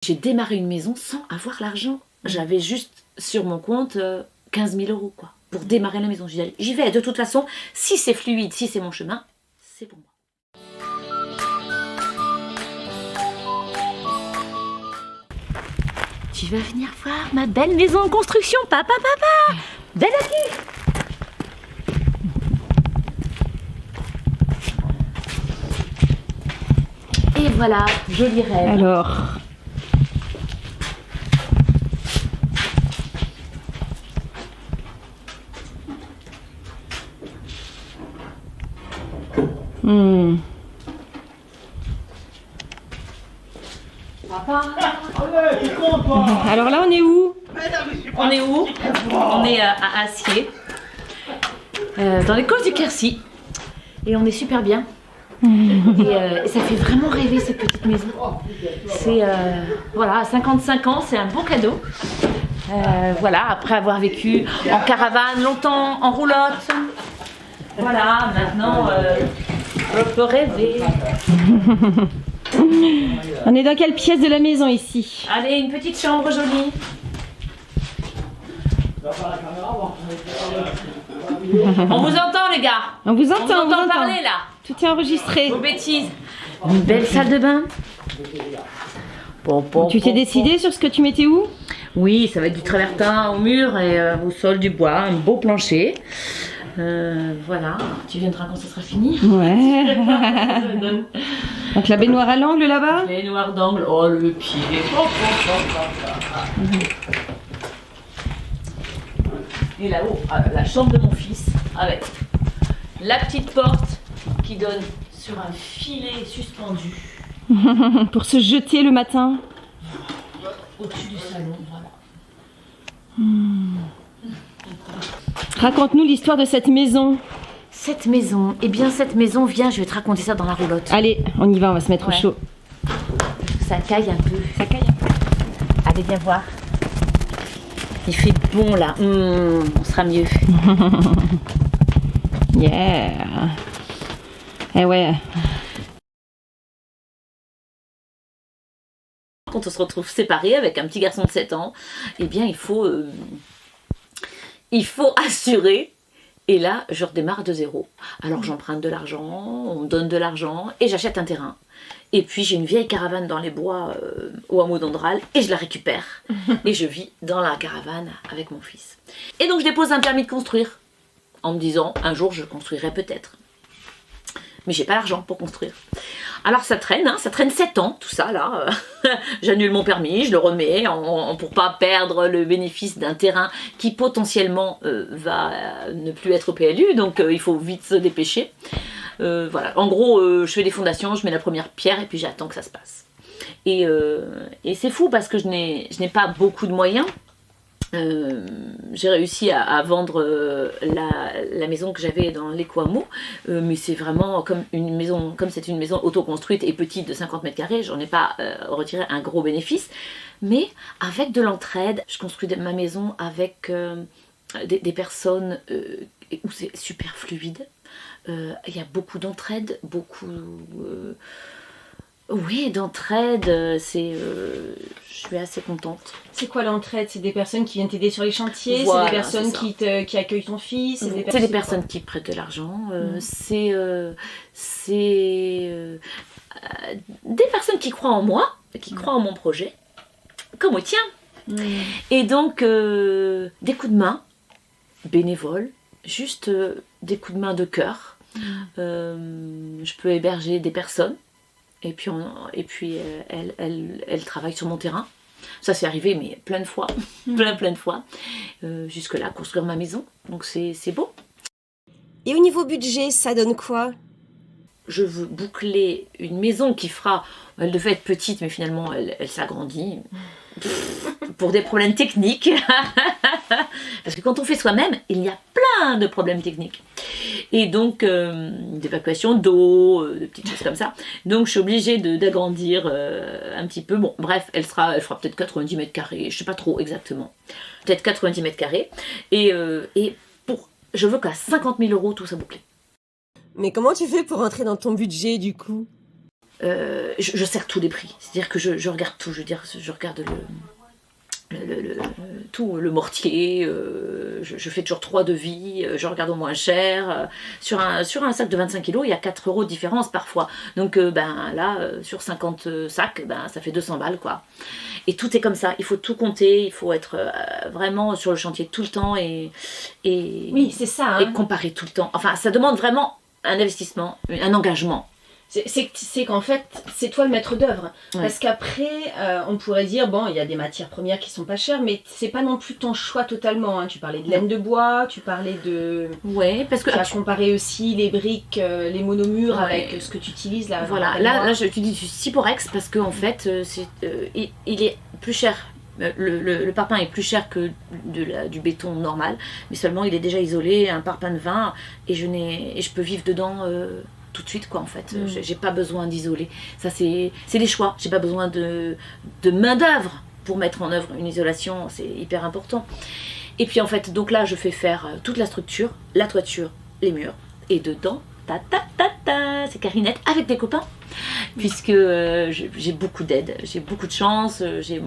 J'ai démarré une maison sans avoir l'argent. J'avais juste sur mon compte 15 000 € quoi, pour démarrer la maison. J'y vais, de toute façon, si c'est fluide, si c'est mon chemin, c'est pour moi. Tu vas venir voir ma belle maison en construction, papa. Belle aquí. Et voilà, joli rêve. Alors, alors là, on est où? On est où? On est à Acier, dans les Côtes du Quercy. Et on est super bien. Et ça fait vraiment rêver cette petite maison. C'est voilà, à 55 ans, c'est un beau cadeau. Voilà, après avoir vécu en caravane longtemps, en roulotte. Voilà, maintenant je peux rêver. On est dans quelle pièce de la maison ici? Allez, une petite chambre jolie. On vous entend les gars. On vous entend, On vous entend parler là. Tout est enregistré. Vos bêtises. Une belle salle de bain. Tu t'es décidé sur ce que tu mettais où? Oui, ça va être du travertin au mur et au sol du bois, un beau plancher. Voilà, tu viendras quand ça sera fini. Ouais. Donc la baignoire à l'angle là-bas? Les noirs d'angle, oh le pied. Et là-haut, la chambre de mon fils, avec la petite porte qui donne sur un filet suspendu. Pour se jeter le matin. Au-dessus du salon, voilà. Raconte-nous l'histoire de cette maison. Cette maison, eh bien cette maison, viens, je vais te raconter ça dans la roulotte. Allez, on y va, on va se mettre au chaud. Ça caille un peu. Ça caille un peu. Allez, viens voir. Il fait bon là, on sera mieux. Yeah. Eh ouais. Quand on se retrouve séparés avec un petit garçon de 7 ans, eh bien il faut assurer. Et là, je redémarre de zéro. Alors j'emprunte de l'argent, on me donne de l'argent et j'achète un terrain. Et puis j'ai une vieille caravane dans les bois au hameau d'Andral et je la récupère. Et je vis dans la caravane avec mon fils. Et donc je dépose un permis de construire en me disant un jour je construirai peut-être. Mais j'ai pas l'argent pour construire. Alors ça traîne 7 ans tout ça là. J'annule mon permis, je le remets pour pas perdre le bénéfice d'un terrain qui potentiellement va ne plus être au PLU, donc il faut vite se dépêcher. Voilà. En gros, je fais des fondations, je mets la première pierre et puis j'attends que ça se passe. Et c'est fou parce que je n'ai pas beaucoup de moyens. J'ai réussi à vendre la maison que j'avais dans l'Equamo, mais c'est vraiment comme c'est une maison autoconstruite et petite de 50 mètres carrés, j'en ai pas retiré un gros bénéfice, mais avec de l'entraide, je construis ma maison avec des personnes où c'est super fluide, il y a beaucoup d'entraide, oui, d'entraide, je suis assez contente. C'est quoi l'entraide? C'est des personnes qui viennent t'aider sur les chantiers? Voilà, c'est des personnes qui accueillent ton fils? C'est des personnes qui prêtent de l'argent. C'est des personnes qui croient en moi, qui croient en mon projet, comme au tien. Et donc, des coups de main bénévoles, juste des coups de main de cœur. Je peux héberger des personnes. Et puis elle travaille sur mon terrain. Ça s'est arrivé, mais plein de fois. plein de fois. Jusque-là, construire ma maison. Donc c'est beau. Et au niveau budget, ça donne quoi? Je veux boucler une maison qui fera... Elle devait être petite, mais finalement, elle s'agrandit. Pour des problèmes techniques. Parce que quand on fait soi-même, il y a plein de problèmes techniques. Et donc, d'évacuation d'eau, de petites choses comme ça. Donc, je suis obligée d'agrandir un petit peu. Bon, bref, elle fera peut-être 90 mètres carrés. Je ne sais pas trop exactement. Peut-être 90 mètres carrés. Et je veux qu'à 50 000 € tout ça bouclé. Mais comment tu fais pour rentrer dans ton budget du coup? je sers tous les prix. C'est-à-dire que je regarde tout. Je veux dire, je regarde tout, le mortier, je fais toujours 3 devis, je regarde au moins cher. Sur un sac de 25 kilos, il y a 4 € de différence parfois. Donc sur 50 sacs, ça fait 200 balles quoi. Et tout est comme ça, il faut tout compter, il faut être vraiment sur le chantier tout le temps et Oui, c'est ça. et comparer tout le temps. Enfin, ça demande vraiment un investissement, un engagement. C'est qu'en fait, c'est toi le maître d'œuvre. Ouais. Parce qu'après, on pourrait dire, bon, il y a des matières premières qui sont pas chères, mais c'est pas non plus ton choix totalement. Hein. Tu parlais de laine de bois, tu parlais de... Ouais, parce que Tu as comparé aussi les briques, les monomures Ouais. avec ce que tu utilises là. voilà, là je te dis du Cyporex parce qu'en fait, il est plus cher. Le parpaing est plus cher que du béton normal, mais seulement il est déjà isolé, un parpaing de vin, et je peux vivre dedans tout de suite quoi en fait. J'ai pas besoin d'isoler. Ça c'est des choix. J'ai pas besoin de main d'œuvre pour mettre en œuvre une isolation, c'est hyper important. Et puis en fait, donc là je fais faire toute la structure, la toiture, les murs, et dedans, c'est Carinette avec des copains. Puisque j'ai beaucoup d'aide, j'ai beaucoup de chance, j'ai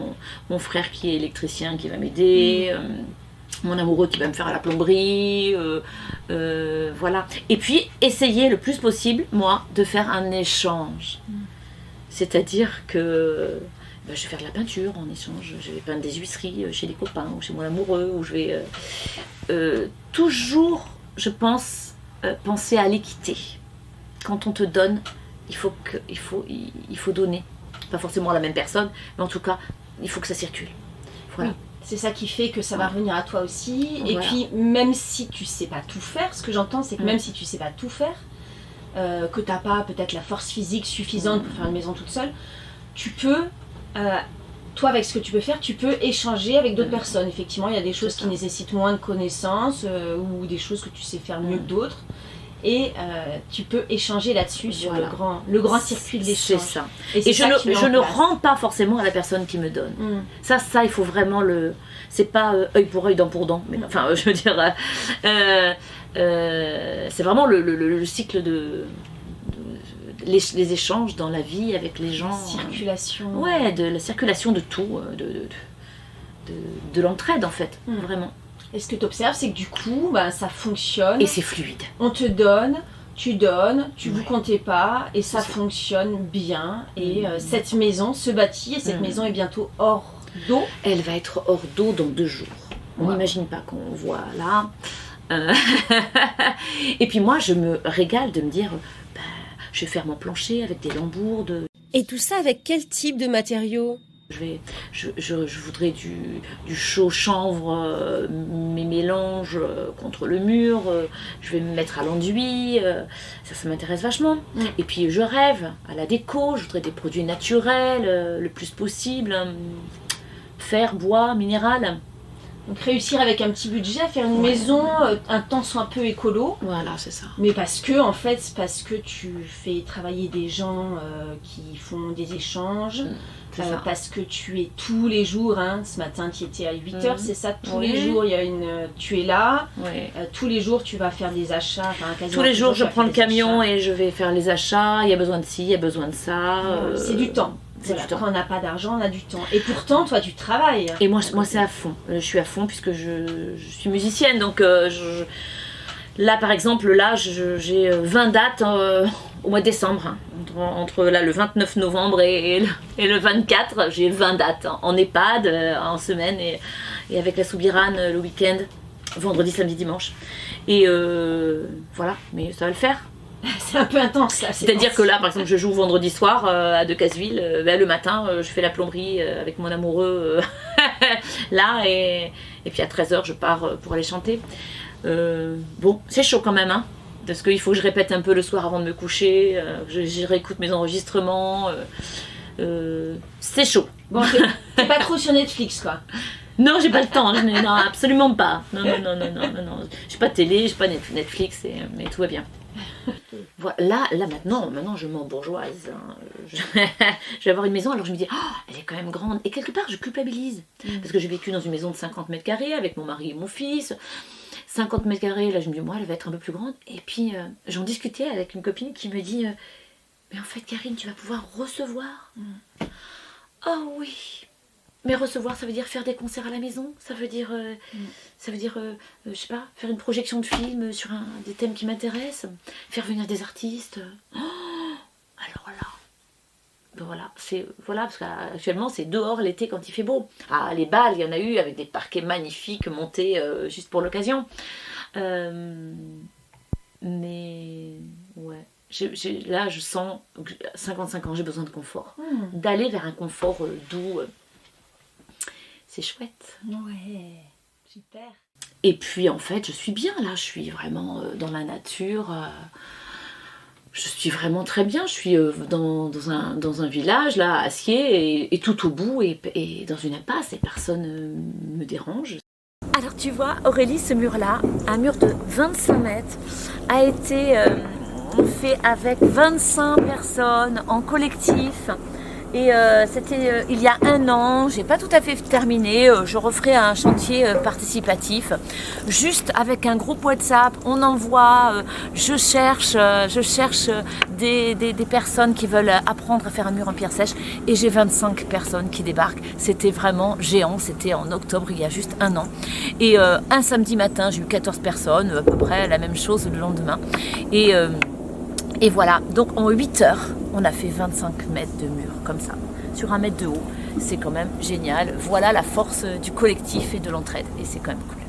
mon frère qui est électricien qui va m'aider, mon amoureux qui va me faire à la plomberie, voilà. Et puis essayer le plus possible, moi, de faire un échange. C'est-à-dire que je vais faire de la peinture en échange, je vais peindre des huisseries chez des copains ou chez mon amoureux, ou je vais toujours, je pense, penser à l'équité. Quand on te donne, il faut donner. Pas forcément à la même personne, mais en tout cas, il faut que ça circule. Voilà. Oui, c'est ça qui fait que ça va revenir à toi aussi. Et Voilà. puis, même si tu sais pas tout faire, ce que j'entends, c'est que même si tu sais pas tout faire, que t'as pas peut-être la force physique suffisante pour faire une maison toute seule, tu peux, toi avec ce que tu peux faire, tu peux échanger avec d'autres personnes. Effectivement, il y a des choses qui nécessitent moins de connaissances ou des choses que tu sais faire mieux que d'autres. Et tu peux échanger là-dessus sur Voilà. le grand circuit de l'échange. C'est ça. c'est Et ça qui met je en ne place. rends pas forcément à la personne qui me donne. Ça, il faut vraiment le... C'est pas œil pour œil, dent pour dent. Mais, enfin, je veux dire... c'est vraiment le cycle les échanges dans la vie avec les gens. Circulation. Ouais, de la circulation de tout, de l'entraide en fait, vraiment. Et ce que tu observes, c'est que du coup, ça fonctionne. Et c'est fluide. On te donne, tu donnes, tu vous Ouais. comptez pas, et ça C'est ça. fonctionne bien. Et cette maison se bâtit, et cette maison est bientôt hors d'eau. Elle va être hors d'eau dans 2 jours. On Wow. n'imagine pas qu'on voit là. Et puis moi, je me régale de me dire, je vais faire mon plancher avec des lambourdes. Et tout ça avec quel type de matériaux? Je voudrais du chaud chanvre, mes mélanges contre le mur. Je vais me mettre à l'enduit. Ça m'intéresse vachement. Et puis je rêve à la déco. Je voudrais des produits naturels le plus possible. Fer, bois, minéral. Donc réussir avec un petit budget à faire une maison, un temps soit un peu écolo. Voilà, c'est ça. Mais parce que tu fais travailler des gens qui font des échanges, C'est ça. parce que tu es tous les jours, ce matin tu étais à 8h, c'est ça, tous Oui. les jours tu es là, Ouais. tous les jours tu vas faire des achats, quasiment Tous les jours, je tu vas prends faire le des camion achats. et je vais faire les achats. Il y a besoin de ci, il y a besoin de ça. C'est du temps. C'est Voilà, du temps. quand on n'a pas d'argent, on a du temps. Et pourtant, toi tu travailles. Et moi c'est à fond. Je suis à fond puisque je suis musicienne. Donc là, par exemple, là, j'ai 20 dates au mois de décembre. Hein. Entre là, le 29 novembre et le 24, j'ai 20 dates en EHPAD, en semaine et avec la Soubirane le week-end, vendredi, samedi, dimanche. Et voilà, mais ça va le faire. C'est un peu intense là. C'est-à-dire que là, par exemple, je joue vendredi soir à Decazeville. Le matin, je fais la plomberie avec mon amoureux là. Et puis à 13h, je pars pour aller chanter. Bon, c'est chaud quand même, hein, parce qu'il faut que je répète un peu le soir avant de me coucher. Je réécoute mes enregistrements. C'est chaud. Bon, t'es pas trop sur Netflix quoi. Non, j'ai pas le temps. Non, absolument pas. Non. J'ai pas de télé, j'ai pas Netflix, mais tout va bien. Voilà, là maintenant je m'embourgeoise. Hein. Je vais avoir une maison, alors je me dis, elle est quand même grande. Et quelque part, je culpabilise. Parce que j'ai vécu dans une maison de 50 mètres carrés avec mon mari et mon fils. 50 mètres carrés, là je me dis, moi, elle va être un peu plus grande. Et puis, j'en discutais avec une copine qui me dit, mais en fait Karine, tu vas pouvoir recevoir. Oh oui. Mais recevoir, ça veut dire faire des concerts à la maison, ça veut dire, je sais pas, faire une projection de film sur des thèmes qui m'intéressent, faire venir des artistes. Oh, alors là, ben voilà, parce qu'actuellement c'est dehors l'été quand il fait beau. Ah, les balles, il y en a eu avec des parquets magnifiques montés juste pour l'occasion. Mais ouais. Là, je sens, 55 ans, j'ai besoin de confort. D'aller vers un confort doux. C'est chouette. Ouais, super. Et puis, en fait, je suis bien là. Je suis vraiment dans la nature. Je suis vraiment très bien. Je suis dans un village, là, à Acier, et tout au bout, et dans une impasse, et personne me dérange. Alors, tu vois, Aurélie, ce mur-là, un mur de 25 mètres, a été... fait avec 25 personnes en collectif et c'était il y a 1 an, j'ai pas tout à fait terminé, je referai un chantier participatif juste avec un groupe WhatsApp, on envoie, je cherche des personnes qui veulent apprendre à faire un mur en pierre sèche et j'ai 25 personnes qui débarquent, c'était vraiment géant, c'était en octobre il y a juste 1 an et un samedi matin j'ai eu 14 personnes, à peu près la même chose le lendemain et voilà, donc en 8 heures, on a fait 25 mètres de mur, comme ça, sur 1 mètre de haut. C'est quand même génial. Voilà la force du collectif et de l'entraide. Et c'est quand même cool.